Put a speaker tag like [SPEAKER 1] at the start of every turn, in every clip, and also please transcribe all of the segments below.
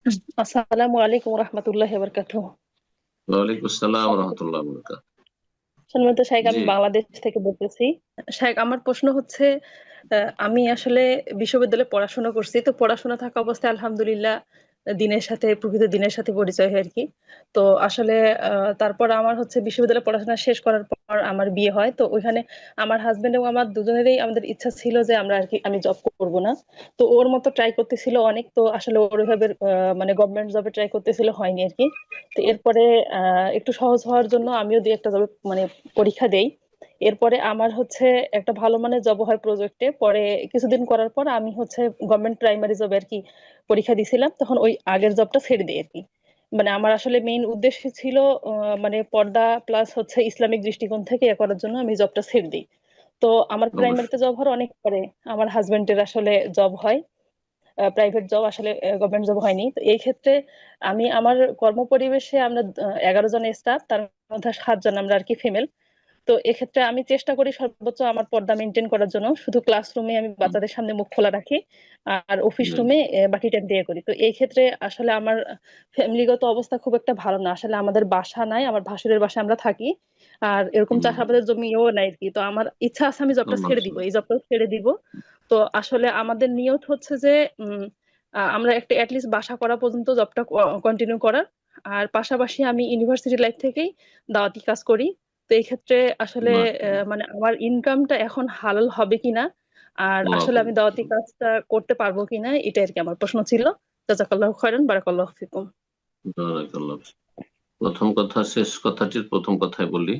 [SPEAKER 1] আসসালামু আলাইকুম রহমতুল্লাহ বরকাতুহ।
[SPEAKER 2] ওয়ালাইকুম আসসালাম রহমতুল্লাহ বরকাত।
[SPEAKER 1] সম্মানিত শাইখ,
[SPEAKER 2] জি।
[SPEAKER 1] আমি বাংলাদেশ থেকে বলতেছি। শাইখ, আমার প্রশ্ন হচ্ছে, আমি আসলে বিশ্ববিদ্যালয়ে পড়াশোনা করছি, তো পড়াশোনা থাকা অবস্থায় আলহামদুলিল্লাহ দিনের সাথে, প্রকৃত দিনের সাথে পরিচয় হয় আর কি। তো আসলে তারপর আমার হচ্ছে বিশ্ববিদ্যালয়ে পড়াশোনা শেষ করার পর আমার বিয়ে হয়। তো ওইখানে আমার হাজবেন্ড এবং আমার দুজনেরই আমাদের ইচ্ছা ছিল যে আমরা আর কি, আমি জব করব না। তো ওর মতো ট্রাই করতেছিল অনেক, তো আসলে ওর ওইভাবে মানে গভর্নমেন্ট জবে ট্রাই করতেছিল, হয়নি আর কি। তো এরপরে একটু সহজ হওয়ার জন্য আমিও দুই একটা জবে মানে পরীক্ষা দেই। এরপরে আমার হচ্ছে একটা ভালো মানের জব হয় প্রজেক্টে। পরে কিছুদিন করার পর আমি হচ্ছে গভর্নমেন্ট প্রাইমারি জবে আর কি পরীক্ষা দিছিলাম, তখন ওই আগের জবটা ছেড়ে দিই আর কি। মানে আমার আসলে মেইন উদ্দেশ্য ছিল মানে পর্দা প্লাস হচ্ছে ইসলামিক দৃষ্টিকোণ থেকে এ করার জন্য আমি জবটা ছেড়ে দিই। তো আমার প্রাইমারিতে
[SPEAKER 2] অবশ্যই।
[SPEAKER 1] জব হওয়ার অনেক পরে আমার হাজবেন্ডের আসলে জব হয়, প্রাইভেট জব, আসলে গভর্নমেন্ট জব হয়নি। তো এই ক্ষেত্রে আমি আমার কর্মপরিবেশে আমরা 11 জন স্টাফ, তার মধ্যে 7 জন আমরা আর কি ফিমেল। তো এক্ষেত্রে আমি চেষ্টা করি সর্বোচ্চ আমার পর্দা মেনটেন করার জন্য। শুধু ক্লাসরুমে আমি
[SPEAKER 2] হুম,
[SPEAKER 1] বাচ্চাদের সামনে মুখ খোলা রাখি, আর অফিস
[SPEAKER 2] জি,
[SPEAKER 1] রুমে বাকি টাইম দিয়ে করি। তো এই ক্ষেত্রে আসলে আমার ফ্যামিলিগত অবস্থা খুব একটা ভালো না, আসলে আমাদের বাসা নাই, আমার ভাসুরের বাসায় আমরা থাকি। আর এরকম
[SPEAKER 2] হুম,
[SPEAKER 1] চাষাবাদের জমিও নাই আর কি। তো আমার ইচ্ছা আছে আমি জবটা ছেড়ে দিব,
[SPEAKER 2] আল্লাহ।
[SPEAKER 1] এই জবটা ছেড়ে দিব। তো আসলে আমাদের নিয়ত হচ্ছে যে উম, আমরা একটা অ্যাটলিস্ট বাসা করা পর্যন্ত জবটা কন্টিনিউ করার। আর পাশাপাশি আমি ইউনিভার্সিটি লাইফ থেকেই দাওয়াতি কাজ করি। তো এই ক্ষেত্রে আসলে
[SPEAKER 2] মাশাআল্লাহ।
[SPEAKER 1] মানে আমার ইনকামটা এখন হালাল হবে কিনা, আর
[SPEAKER 2] আল্লাহ
[SPEAKER 1] আসলে আমি
[SPEAKER 2] কবুল
[SPEAKER 1] দাওয়াতি
[SPEAKER 2] করুন।
[SPEAKER 1] কাজটা করতে পারবো কিনা, এটা আর কি আমার প্রশ্ন ছিল। জাযাকাল্লাহু খায়রান, বারাকাল্লাহু ফিকুম।
[SPEAKER 2] বারাকাল্লাহ। প্রথম কথা, শেষ কথাটির প্রথম কথাই বলি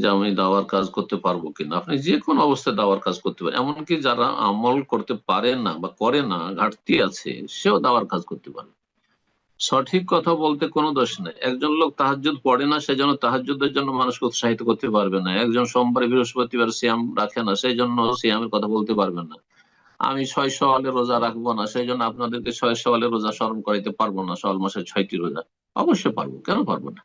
[SPEAKER 2] যে আমি দাওয়ার কাজ করতে পারবো কিনা। আপনি যে কোনো অবস্থায় দাওয়ার কাজ করতে পারেন, এমনকি যারা আমল করতে পারে না বা করে না, ঘাটতি আছে, সেও দাওয়ার কাজ করতে পারে। সঠিক কথা বলতে কোনো দোষ নেই। একজন লোক তাহাজ্জুদ পড়ে না, সেই জন্য তাহাজ্জুদের জন্য মানুষকে উৎসাহিত করতে পারবে না। একজন সোমবার বৃহস্পতিবার সিয়াম রাখে না, সেই জন্য সিয়ামের কথা বলতে পারবে না। আমি 6 সওয়ালের রোজা রাখবো না, সেই জন্য আপনাদেরকে 6 সওয়ালের রোজা স্মরণ করাইতে পারবো না, সওয়াল মাসের 6টি রোজা। অবশ্যই পারবো, কেন পারবো না?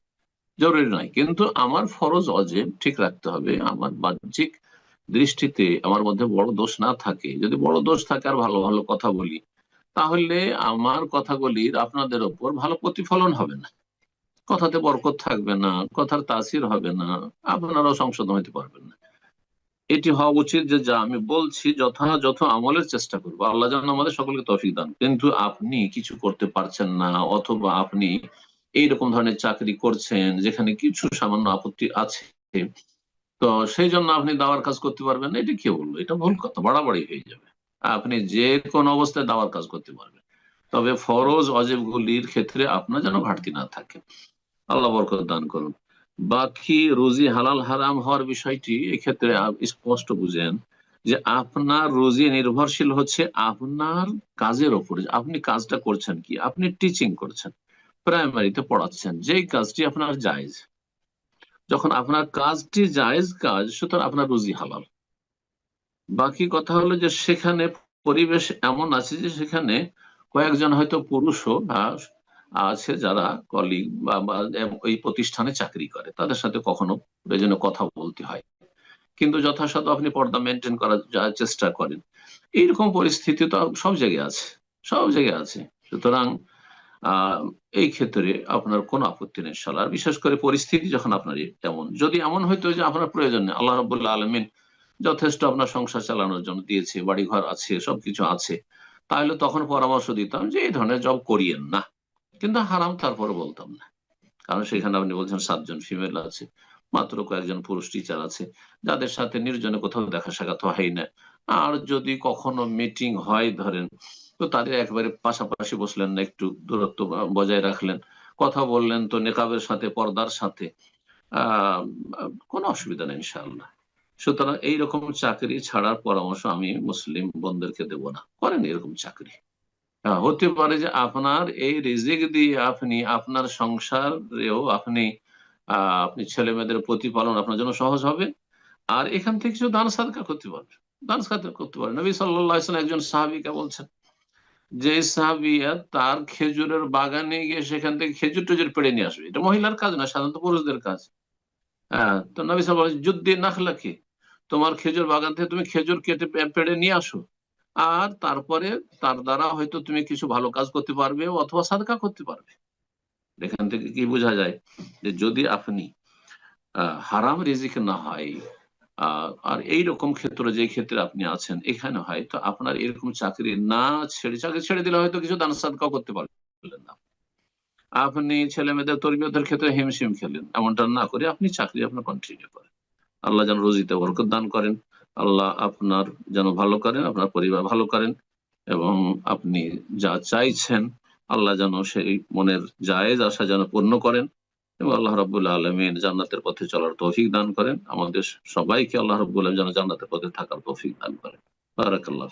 [SPEAKER 2] জরুরি নয়, কিন্তু আমার ফরজ অজেব ঠিক রাখতে হবে। আমার বাহ্যিক দৃষ্টিতে আমার মধ্যে বড় দোষ না থাকে। যদি বড় দোষ থাকে আর ভালো ভালো কথা বলি, তাহলে আমার কথাগুলির আপনাদের ওপর ভালো প্রতিফলন হবে না, কথাতে বরকত থাকবে না, কথার তাসির হবে না, আপনারাও সংশোধন হতে পারবেন না। এটি হওয়া উচিত যে যা আমি বলছি যথাযথ আমলের চেষ্টা করবো। আল্লাহ যেন আমাদের সকলকে তৌফিক দান। কিন্তু আপনি কিছু করতে পারছেন না, অথবা আপনি এইরকম ধরনের চাকরি করছেন যেখানে কিছু সামান্য আপত্তি আছে, তো সেই জন্য আপনি দাওয়ার কাজ করতে পারবেন না, এটা কে বললো? এটা ভুল কথা, বাড়াবাড়ি হয়ে যাবে। আপনি যে কোনো অবস্থায় দাওয়ার কাজ করতে পারবেন, তবে ফরজ অজেব গুলির ক্ষেত্রে আপনার যেন ঘাটতি না থাকে। আল্লাহ বরকত দান করুন। বাকি রুজি হালাল হারাম হওয়ার বিষয়টি এক্ষেত্রে স্পষ্ট বুঝেন যে আপনার রুজি নির্ভরশীল হচ্ছে আপনার কাজের ওপরে। আপনি কাজটা করছেন কি? আপনি টিচিং করছেন, প্রাইমারিতে পড়াচ্ছেন, যেই কাজটি আপনার জায়েজ। যখন আপনার কাজটি জায়েজ কাজ, সুতরাং আপনার রুজি হালাল। বাকি কথা হলো যে সেখানে পরিবেশ এমন আছে যে সেখানে কয়েকজন হয়তো পুরুষও আছে যারা কলিগ বা ওই প্রতিষ্ঠানে চাকরি করে, তাদের সাথে কখনো প্রয়োজনে কথা বলতে হয়, কিন্তু যথাসাধ্য আপনি পর্দা মেনটেন করার চেষ্টা করেন। এইরকম পরিস্থিতি তো সব জায়গায় আছে, সব জায়গায় আছে। সুতরাং আহ এই ক্ষেত্রে আপনার কোনো আপত্তি নেই ইনশাআল্লাহ। আর বিশেষ করে পরিস্থিতি যখন আপনার এমন, যদি এমন হইতো যে আপনার প্রয়োজন নেই, আল্লাহ রাব্বুল আলামিন যথেষ্ট আপনার সংসার চালানোর জন্য দিয়েছে, বাড়িঘর আছে, সবকিছু আছে, তাহলে তখন পরামর্শ দিতাম যে এই ধরনের জব করিয়েন না। কিন্তু হারাম তারপরে বলতাম না, কারণ সেখানে আপনি বলছেন 7 জন ফিমেল আছে, মাত্র কয়েকজন পুরুষ টিচার আছে, যাদের সাথে নির্জনে কোথাও দেখা সাক্ষাৎ হয় না। আর যদি কখনো মিটিং হয় ধরেন, তো তাদের একেবারে পাশাপাশি বসলেন না, একটু দূরত্ব বজায় রাখলেন, কথা বললেন তো নেকাবের সাথে, পর্দার সাথে। আহ কোনো অসুবিধা নেই ইনশাআল্লাহ। সুতরাং এইরকম চাকরি ছাড়ার পরামর্শ আমি মুসলিম বন্ধুদেরকে দেব না, করেন এরকম চাকরি। হ্যাঁ, হতে পারে যে আপনার এই রিজিক দিয়ে আপনি আপনার সংসারেও আপনি ছেলে মেয়েদের প্রতিপালন আপনার জন্য সহজ হবে। আর এখান থেকে কিছু দান সাদকা করতে পারবে, দান সাদকা করতে পারে। নবী সাল্লাল্লাহু আলাইহি ওয়াসাল্লাম একজন সাহাবীকে বলছেন, যে সাহাবিয়া তার খেজুরের বাগানে গিয়ে সেখান থেকে খেজুর টেজুর পেড়ে নিয়ে আসবে, এটা মহিলার কাজ না, সাধারণত পুরুষদের কাজ। হ্যাঁ, তো নবী সাল্লাল্লাহু আলাইহি ওয়াসাল্লাম, যুদ্ধে নাখলাকি, তোমার খেজুর বাগান থেকে তুমি খেজুর কেটে পেড়ে নিয়ে আসো। আর তারপরে তার দ্বারা হয়তো তুমি কিছু ভালো কাজ করতে পারবে অথবা সাদকা করতে পারবে। এখান থেকে কি বোঝা যায় যে যদি আপনি হারাম রিজিক না হয়, আর এই রকম ক্ষেত্রে যে ক্ষেত্রে আপনি আছেন এখানে হয়, তো আপনার এরকম চাকরি না ছেড়ে, চাকরি ছেড়ে দিলে হয়তো কিছু দান সাদকাও করতে পারলেন না, আপনি ছেলে মেয়েদের তরবিয়তের ক্ষেত্রে হিমশিম খেলেন, এমনটা না করে আপনি চাকরি আপনার কন্টিনিউ করেন। আল্লাহ যেন রুজিতে বরকত দান করেন, আল্লাহ আপনার যেন ভালো করেন, আপনার পরিবার ভালো করেন, এবং আপনি যা চাইছেন আল্লাহ যেন সেই মনের জায়েজ আশা যেন পূর্ণ করেন, এবং আল্লাহ রাব্বুল আলামিন জান্নাতের পথে চলার তৌফিক দান করেন। আমাদের সবাইকে আল্লাহ রাব্বুল আলামিন যেন জান্নাতের পথে থাকার তৌফিক দান করেন। বারাকাল্লাহ।